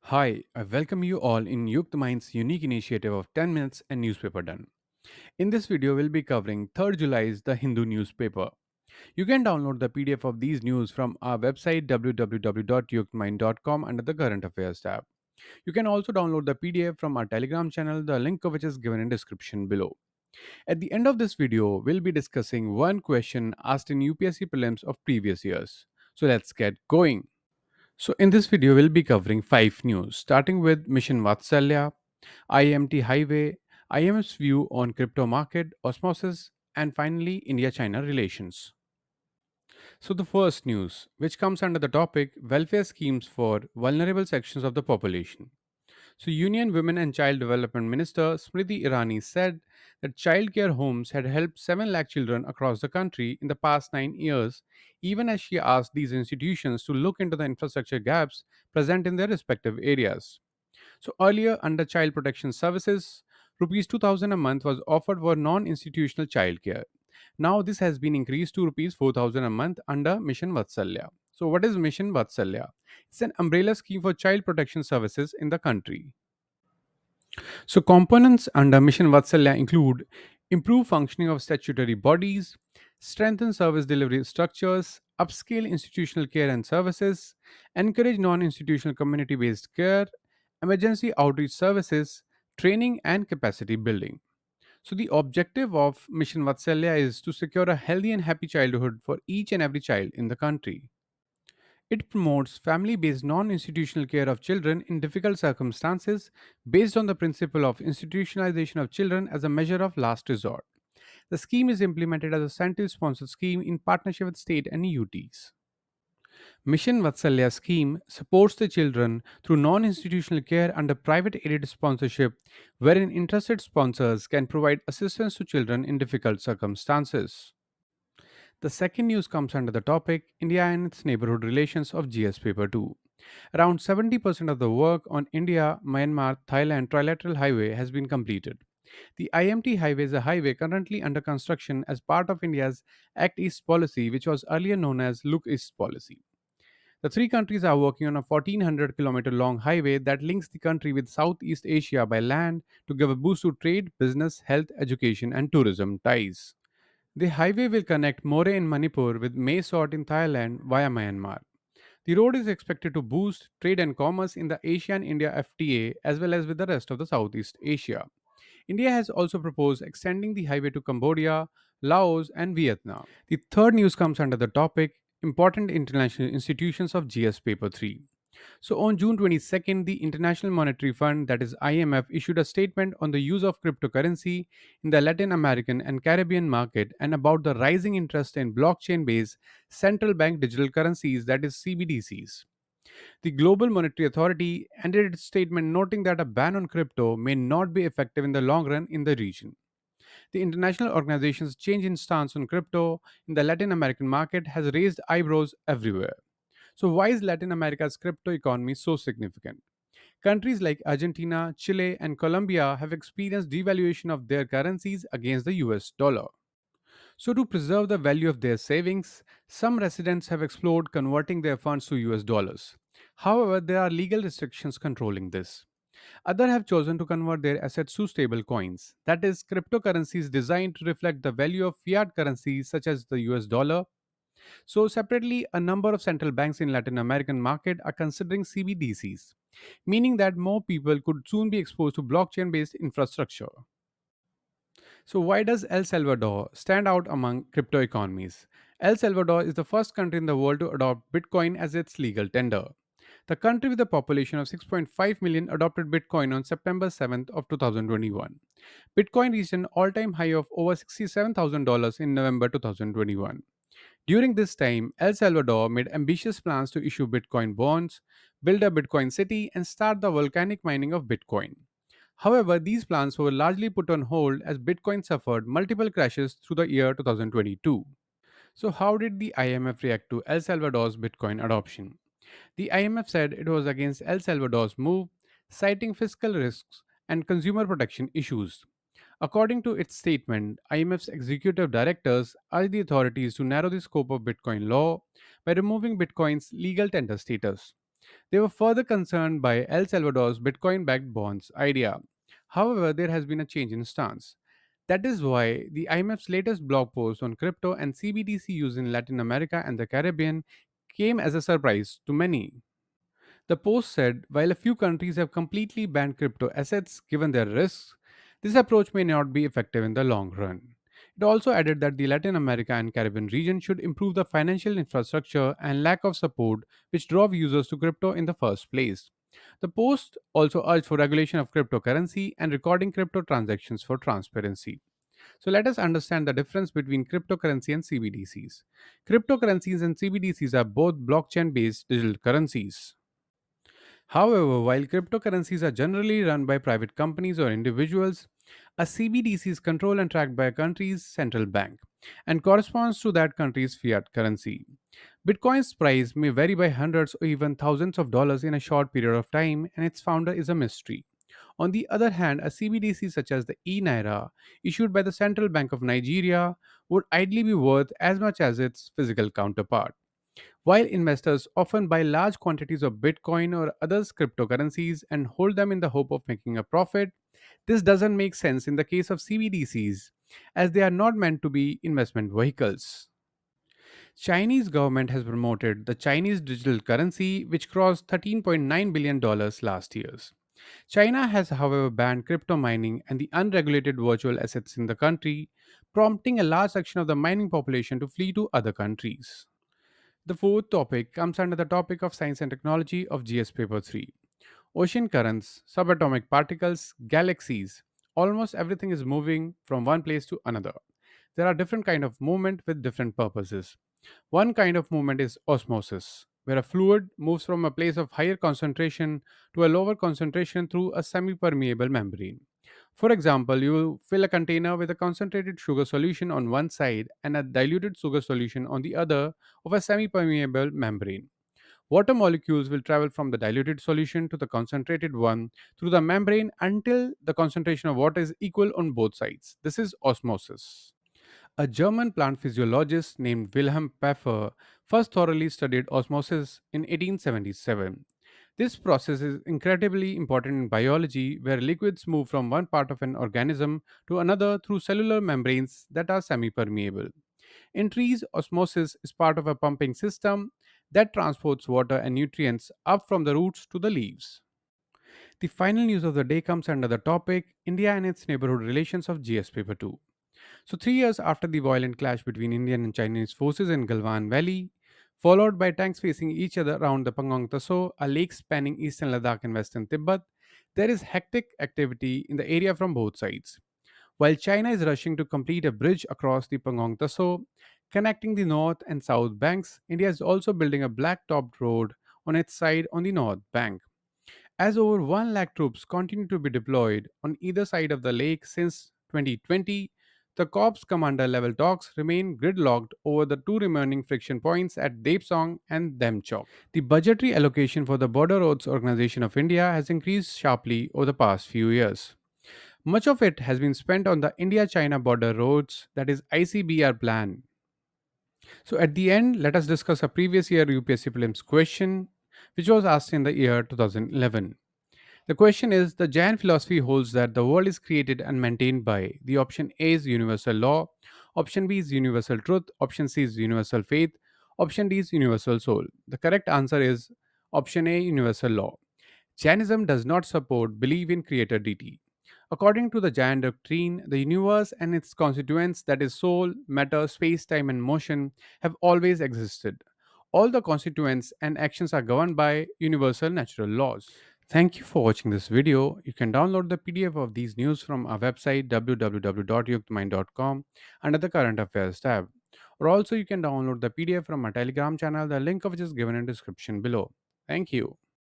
Hi, I welcome you all in YuktMind's unique initiative of 10 minutes and newspaper done. In this video, we'll be covering 3rd July's The Hindu newspaper. You can download the PDF of these news from our website www.yuktmind.com under the Current Affairs tab. You can also download the PDF from our Telegram channel, the link of which is given in description below. At the end of this video, we'll be discussing one question asked in UPSC prelims of previous years. So let's get going. So, in this video, we'll be covering 5 news, starting with Mission Vatsalya, IMT Highway, IMF's view on crypto market, osmosis, and finally, India China relations. So, the first news, which comes under the topic welfare schemes for vulnerable sections of the population. So, Union Women and Child Development Minister Smriti Irani said that childcare homes had helped 7 lakh children across the country in the past 9 years, even as she asked these institutions to look into the infrastructure gaps present in their respective areas. So, earlier, under Child Protection Services, rupees 2000 a month was offered for non institutional childcare. Now, this has been increased to rupees 4000 a month under Mission Vatsalya. So, what is Mission Vatsalya? It's an umbrella scheme for child protection services in the country. So, components under Mission Vatsalya include improve functioning of statutory bodies, strengthen service delivery structures, upscale institutional care and services, encourage non institutional community based care, emergency outreach services, training, and capacity building. So, the objective of Mission Vatsalya is to secure a healthy and happy childhood for each and every child in the country. It promotes family based non institutional care of children in difficult circumstances based on the principle of institutionalization of children as a measure of last resort. The scheme is implemented as a central sponsored scheme in partnership with state and UTs. Mission Vatsalya scheme supports the children through non institutional care under private aided sponsorship, wherein interested sponsors can provide assistance to children in difficult circumstances. The second news comes under the topic India and its neighborhood relations of GS Paper 2. Around 70% of the work on India Myanmar Thailand trilateral highway has been completed. The IMT highway is a highway currently under construction as part of India's Act East policy, which was earlier known as Look East policy. The three countries are working on a 1400-kilometer long highway that links the country with Southeast Asia by land to give a boost to trade, business, health, education, and tourism ties. The highway will connect More in Manipur with Mae Sot in Thailand via Myanmar. The road is expected to boost trade and commerce in the ASEAN India FTA as well as with the rest of the Southeast Asia. India has also proposed extending the highway to Cambodia, Laos, and Vietnam. The third news comes under the topic Important International Institutions of GS Paper 3. So on June 22nd, the International Monetary Fund, that is IMF, issued a statement on the use of cryptocurrency in the Latin American and Caribbean market and about the rising interest in blockchain based central bank digital currencies, that is CBDCs. The Global Monetary Authority ended its statement noting that a ban on crypto may not be effective in the long run in the region. The international organization's change in stance on crypto in the Latin American market has raised eyebrows everywhere. So, why is Latin America's crypto economy so significant? Countries like Argentina, Chile, and Colombia have experienced devaluation of their currencies against the US dollar. So, to preserve the value of their savings, some residents have explored converting their funds to US dollars. However, there are legal restrictions controlling this. Others have chosen to convert their assets to stable coins, that is, cryptocurrencies designed to reflect the value of fiat currencies such as the US dollar. So, separately, a number of central banks in Latin American market are considering CBDCs, meaning that more people could soon be exposed to blockchain-based infrastructure. So, why does El Salvador stand out among crypto economies? El Salvador is the first country in the world to adopt Bitcoin as its legal tender. The country with a population of 6.5 million adopted Bitcoin on September 7th of 2021. Bitcoin reached an all-time high of over $67,000 in November 2021. During this time, El Salvador made ambitious plans to issue Bitcoin bonds, build a Bitcoin city, and start the volcanic mining of Bitcoin. However, these plans were largely put on hold as Bitcoin suffered multiple crashes through the year 2022. So, how did the IMF react to El Salvador's Bitcoin adoption? The IMF said it was against El Salvador's move, citing fiscal risks and consumer protection issues. According to its statement, IMF's executive directors urged the authorities to narrow the scope of Bitcoin law by removing Bitcoin's legal tender status. They were further concerned by El Salvador's Bitcoin backed bonds idea. However, there has been a change in stance. That is why the IMF's latest blog post on crypto and CBDC use in Latin America and the Caribbean came as a surprise to many. The post said while a few countries have completely banned crypto assets given their risks, this approach may not be effective in the long run. It also added that the Latin America and Caribbean region should improve the financial infrastructure and lack of support which drove users to crypto in the first place. The post also urged for regulation of cryptocurrency and recording crypto transactions for transparency. So let us understand the difference between cryptocurrency and CBDCs. Cryptocurrencies and CBDCs are both blockchain based digital currencies. However, while cryptocurrencies are generally run by private companies or individuals, a CBDC is controlled and tracked by a country's central bank and corresponds to that country's fiat currency. Bitcoin's price may vary by hundreds or even thousands of dollars in a short period of time, and its founder is a mystery. On the other hand, a CBDC such as the Naira, issued by the Central Bank of Nigeria, would ideally be worth as much as its physical counterpart. While investors often buy large quantities of Bitcoin or other cryptocurrencies and hold them in the hope of making a profit, this doesn't make sense in the case of CBDCs as they are not meant to be investment vehicles. Chinese government has promoted the Chinese digital currency which crossed $13.9 billion last year. China has however banned crypto mining and the unregulated virtual assets in the country, prompting a large section of the mining population to flee to other countries. The fourth topic comes under the topic of science and technology of GS paper 3. Ocean currents, subatomic particles, galaxies, almost everything is moving from one place to another. There are different kind of movement with different purposes. One kind of movement is osmosis, where a fluid moves from a place of higher concentration to a lower concentration through a semi-permeable membrane. For example, you fill a container with a concentrated sugar solution on one side and a diluted sugar solution on the other of a semi permeable membrane. Water molecules will travel from the diluted solution to the concentrated one through the membrane until the concentration of water is equal on both sides. This is osmosis. A German plant physiologist named Wilhelm Pfeffer first thoroughly studied osmosis in 1877. This process is incredibly important in biology, where liquids move from one part of an organism to another through cellular membranes that are semi permeable. In trees, osmosis is part of a pumping system that transports water and nutrients up from the roots to the leaves. The final news of the day comes under the topic India and its neighborhood relations of GS Paper 2. So, 3 years after the violent clash between Indian and Chinese forces in Galwan Valley, followed by tanks facing each other around the Pangong Tso, a lake spanning eastern Ladakh and western Tibet, there is hectic activity in the area from both sides. While China is rushing to complete a bridge across the Pangong Tso, connecting the north and south banks, India is also building a black topped road on its side on the north bank. As over 1 lakh troops continue to be deployed on either side of the lake since 2020, the Corps commander level talks remain gridlocked over the two remaining friction points at Depsong and Demchok. The budgetary allocation for the Border Roads Organization of India has increased sharply over the past few years. Much of it has been spent on the India China border roads, that is ICBR plan. So, at the end, let us discuss a previous year UPSC Prelims question, which was asked in the year 2011. The question is the Jain philosophy holds that the world is created and maintained by the option A is universal law, option B is universal truth, option C is universal faith, option D is universal soul. The correct answer is option A universal law. Jainism does not support belief in creator deity. According to the Jain doctrine, the universe and its constituents, that is, soul, matter, space, time, and motion, have always existed. All the constituents and actions are governed by universal natural laws. Thank you for watching this video. You can download the PDF of these news from our website www.yuktmind.com under the current affairs tab. Or also you can download the PDF from our Telegram channel, the link of which is given in description below. Thank you.